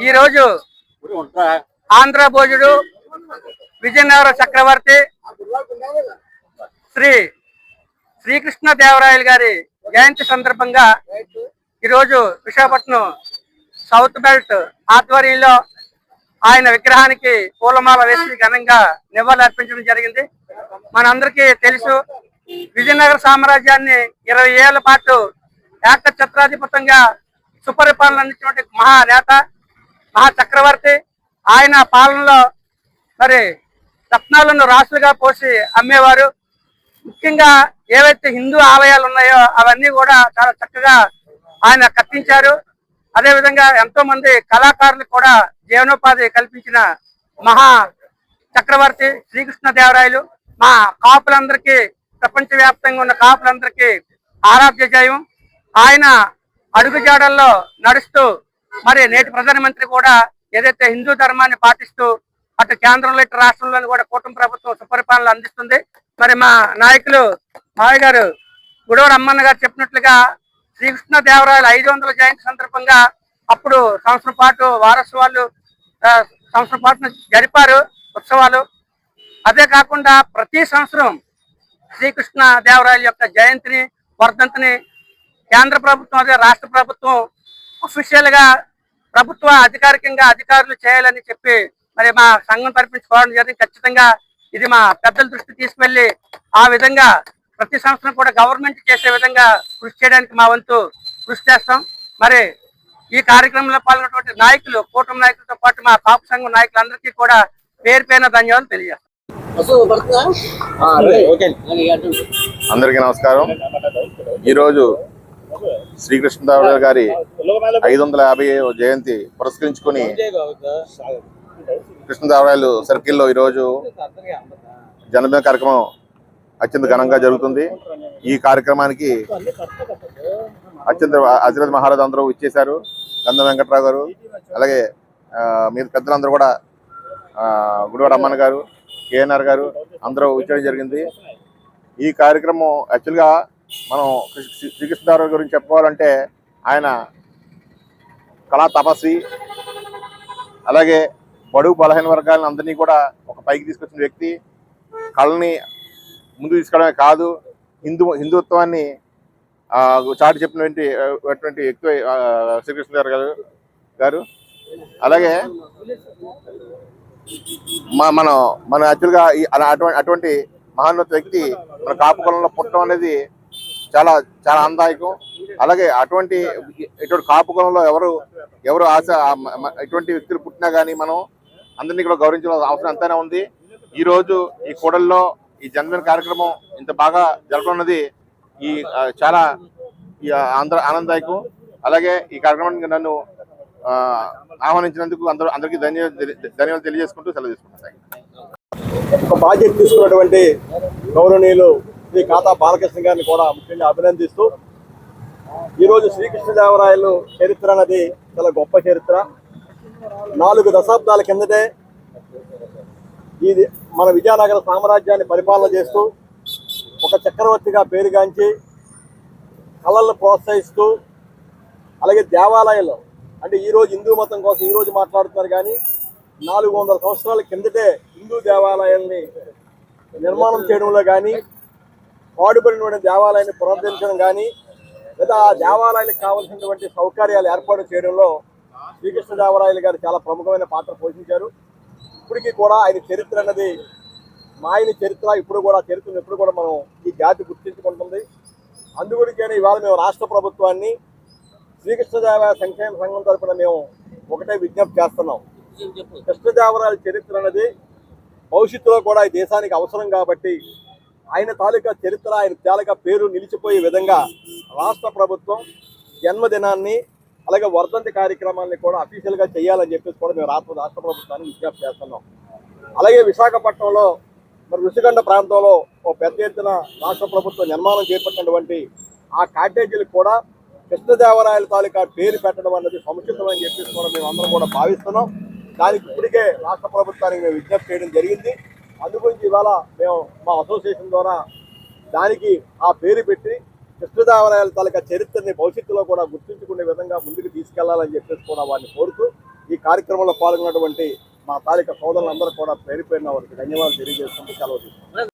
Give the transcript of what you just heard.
ఈరోజు ఆంధ్ర భోజుడు విజయనగర చక్రవర్తి శ్రీకృష్ణదేవరాయలు గారి జయంతి సందర్భంగా ఈరోజు విశాఖపట్నం సౌత్ బెల్ట్ ఆధ్వర్యంలో ఆయన విగ్రహానికి పూలమాల వేసి ఘనంగా నివాళులు అర్పించడం జరిగింది. మనందరికీ తెలుసు, విజయనగర సామ్రాజ్యాన్ని 20 ఏళ్ల పాటు ఏకఛత్రాధిపతంగా సుపరిపాలన అందించినటువంటి మహానేత, మహాచక్రవర్తి. ఆయన పాలనలో మరి రత్నాలను రాసులుగా పోసి అమ్మేవారు. ముఖ్యంగా ఏవైతే హిందూ ఆలయాలు ఉన్నాయో అవన్నీ కూడా చాలా చక్కగా ఆయన కట్టించారు. అదేవిధంగా ఎంతో మంది కళాకారులకు కూడా జీవనోపాధి కల్పించిన మహా చక్రవర్తి శ్రీకృష్ణదేవరాయలు. మా కాపులందరికీ, ప్రపంచవ్యాప్తంగా ఉన్న కాపులందరికీ ఆరాధ్య జయం. ఆయన అడుగుజాడల్లో నడుస్తూ మరి నేటి ప్రధానమంత్రి కూడా ఏదైతే హిందూ ధర్మాన్ని పాటిస్తూ అటు కేంద్రంలో ఇటు రాష్ట్రంలోని కూడా కూటమి ప్రభుత్వం సుపరిపాలన అందిస్తుంది. మరి మా నాయకులు మావయ్య గారు గుడవర అమ్మన్న గారు చెప్పినట్లుగా శ్రీకృష్ణదేవరాయలు 500 జయంతి సందర్భంగా అప్పుడు సంవత్సరం పాటు వారోత్సవాలు సంవత్సరం పాటు జరిపారు ఉత్సవాలు. అదే కాకుండా ప్రతి సంవత్సరం శ్రీకృష్ణదేవరాయల యొక్క జయంతిని, వర్ధంతిని కేంద్ర ప్రభుత్వం అదే రాష్ట్ర ప్రభుత్వం అఫీషియల్ గా ప్రభుత్వ అధికారికంగా అధికారులు చేయాలని చెప్పి మరి మా సంఘం తరపించుకోవడం జరిగింది. ఖచ్చితంగా ఇది మా పెద్దల దృష్టి తీసుకెళ్లి ఆ విధంగా ప్రతి సంవత్సరం కూడా గవర్నమెంట్ చేసే విధంగా కృషి చేయడానికి మా వంతు కృషి చేస్తాం. మరి ఈ కార్యక్రమంలో పాల్గొన్నటువంటి నాయకులు, కూటమి నాయకులతో పాటు మా కాపు సంఘం నాయకులందరికీ కూడా పేరు పేరున ధన్యవాదాలు తెలియజేస్తాం. అందరికీ నమస్కారం. ఈరోజు శ్రీకృష్ణదేవరాయలు గారి 550వ జయంతి పురస్కరించుకొని కృష్ణదేవరాయలు సర్కిల్లో ఈరోజు జన్మదిన కార్యక్రమం అత్యంత ఘనంగా జరుగుతుంది. ఈ కార్యక్రమానికి అతిరథ మహారాజు అందరూ ఇచ్చేశారు. గంధం వెంకట్రావు గారు, అలాగే మీద పెద్దలందరూ కూడా, గుడివాడ అమ్మన్న గారు, కేఎన్ఆర్ గారు అందరూ ఇచ్చడం జరిగింది. ఈ కార్యక్రమం యాక్చువల్గా మనం శ్రీకృష్ణదేవరాయలు గురించి చెప్పుకోవాలంటే ఆయన కళా తపస్వి, అలాగే బడుగు బలహీన వర్గాలను అందరినీ కూడా ఒక పైకి తీసుకొచ్చిన వ్యక్తి. కళని ముందుకు తీసుకోవడమే కాదు, హిందుత్వాన్ని చాటి చెప్పినటువంటి వ్యక్తి శ్రీకృష్ణదేవరాయలు గారు. అలాగే మన యాక్చువల్గా అటువంటి మహోన్నత వ్యక్తి మన కాపు కులంలో పుట్టడం అనేది చాలా చాలా ఆనందదాయకం. అలాగే ఇటువంటి కాపు కులంలో ఎవరు ఆశ ఇటువంటి వ్యక్తులు పుట్టినా కానీ మనం అందరినీ కూడా గౌరవించాల్సిన అవసరం ఎంతైనా ఉంది. ఈరోజు ఈ కూడల్లో ఈ జన్మదిన కార్యక్రమం ఇంత బాగా జరగనున్నది చాలా ఆనందదాయకం. అలాగే ఈ కార్యక్రమానికి నన్ను ఆహ్వానించినందుకు అందరికీ ధన్యవాదాలు తెలియజేసుకుంటూ సెలవు తీసుకుంటాను. ఒక బాధ్యత తీసుకున్నటువంటి గౌరవనీయులు శ్రీ కాతా బాలకృష్ణ గారిని కూడా ముఖ్యంగా అభినందిస్తూ, ఈరోజు శ్రీకృష్ణదేవరాయలు చరిత్ర అన్నది చాలా గొప్ప చరిత్ర. 4 దశాబ్దాల కిందటే ఇది మన విజయనగర సామ్రాజ్యాన్ని పరిపాలన చేస్తూ ఒక చక్రవర్తిగా పేరుగాంచి కళలను ప్రోత్సహిస్తూ, అలాగే దేవాలయాలు అంటే ఈరోజు హిందూ మతం కోసం ఈరోజు మాట్లాడుతున్నారు, కానీ 400 సంవత్సరాల కిందటే హిందూ దేవాలయాల్ని నిర్మాణం చేయడంలో కానీ, పాడుబడిన దేవాలయాన్ని పునరుద్ధరించడం కానీ, లేదా ఆ దేవాలయాలకు కావాల్సినటువంటి సౌకర్యాలు ఏర్పాటు చేయడంలో శ్రీకృష్ణదేవరాయలు గారు చాలా ప్రముఖమైన పాత్ర పోషించారు. ఇప్పటికీ కూడా ఆయన చరిత్ర అన్నది ఆయన చరిత్ర ఇప్పుడు కూడా చరిత్రను ఎప్పుడు కూడా మనం ఈ జాతి గుర్తించుకుంటుంది. అందుగురికైనా ఇవాళ మేము రాష్ట్ర ప్రభుత్వాన్ని శ్రీకృష్ణదేవరాయ సంక్షేమ సంఘం తరఫున మేము ఒకటే విజ్ఞప్తి చేస్తున్నాం. కృష్ణదేవరాయల చరిత్ర అనేది భవిష్యత్తులో కూడా ఈ దేశానికి అవసరం కాబట్టి ఆయన తాలూకా చరిత్ర, ఆయన తాలూకా పేరు నిలిచిపోయే విధంగా రాష్ట్ర ప్రభుత్వం జన్మదినాన్ని అలాగే వర్ధంతి కార్యక్రమాన్ని కూడా అఫీషియల్గా చేయాలని చెప్పేసి కూడా మేము రాష్ట్ర ప్రభుత్వాన్ని విజ్ఞప్తి చేస్తున్నాం. అలాగే విశాఖపట్నంలో మరి ఋషికొండ ప్రాంతంలో ఒక పెద్ద ఎత్తున రాష్ట్ర ప్రభుత్వం నిర్మాణం చేపట్టినటువంటి ఆ కాటేజీలకు కూడా కృష్ణదేవరాయల తాలూకా పేరు పెట్టడం అన్నది సముచితమని చెప్పేసి కూడా మేము అందరం కూడా భావిస్తున్నాం. దానికి ఇప్పటికే రాష్ట్ర ప్రభుత్వానికి మేము విజ్ఞప్తి చేయడం జరిగింది. అందుగురించి ఇవాళ మేము మా అసోసియేషన్ ద్వారా దానికి ఆ పేరు పెట్టి కృష్ణదేవరాయల తాలూకా చరిత్రని భవిష్యత్తులో కూడా గుర్తుంచుకునే విధంగా ముందుకు తీసుకెళ్లాలని చెప్పేసి కూడా వారిని కోరుతూ కార్యక్రమంలో పాల్గొన్నటువంటి మా తాలూకా సోదరులందరూ కూడా పేరు పేరున వారికి ధన్యవాదాలు తెలియజేసుకుంటూ సెలవు తీసుకుంటాం.